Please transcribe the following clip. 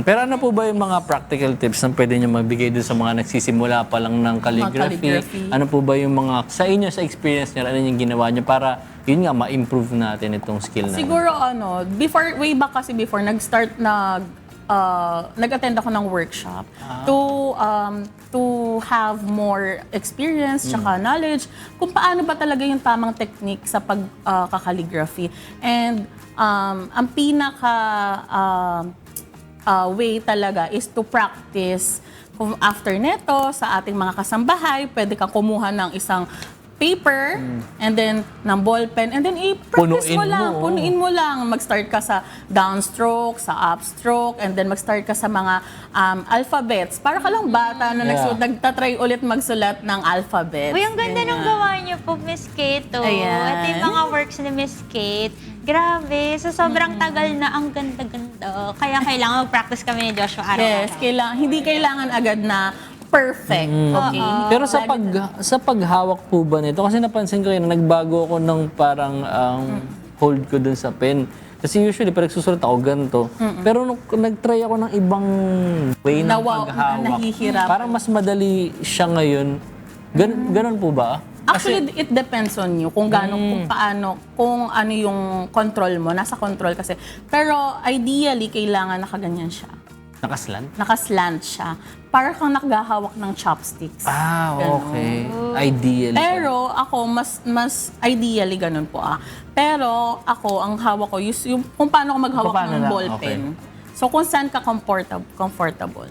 Pero ano po ba yung mga practical tips na pwede nyo magbigay doon sa mga nagsisimula pa lang ng calligraphy? Ano po ba yung mga, sa inyo, sa experience nyo, ano yung ginawa nyo para, yun nga, ma-improve natin itong skill natin? Siguro way back kasi before, nag-attend ako ng workshop to have more experience tsaka knowledge kung paano ba talaga yung tamang technique sa pagkakaligraphy. And ang pinaka way talaga is to practice. Kung after neto, sa ating mga kasambahay, pwede kang kumuha ng isang paper, and then ng ballpen, and then i-practice mo lang, punuin mo lang. Mag-start ka sa downstroke, sa upstroke, and then mag-start ka sa mga alphabets. Para ka lang bata na nagtatry ulit magsulat ng alphabet. Uy, ang ganda nung gawa niyo po, Miss Kate. Ayan. At yung mga works ni Miss Kate, grabe. So, sobrang tagal na, ang ganda-ganda. Kaya kailangan mag-practice kami ni Joshua araw-araw. Yes, hindi kailangan agad na perfect. Okay. Pero sa paghawak po ba nito, kasi napansin ko yun, nagbago ako ng parang hold ko dun sa pen. Kasi usually, pag nagsusulat ako ganito. Pero nung nag-try ako ng ibang way ng paghawak, nahihirap. parang mas madali siya ngayon. Ganun po ba? Actually, it depends on you kung kung ano yung control mo. Nasa control kasi. Pero ideally, kailangan nakaganyan siya. Nakaslant? Nakaslant siya. Para kang naghahawak ng chopsticks. Okay. Ideally. Pero ako, mas ideally ganun po Pero ako, ang hawak ko, yung kung paano ako maghawak ng ballpen. So kung saan ka comfortable.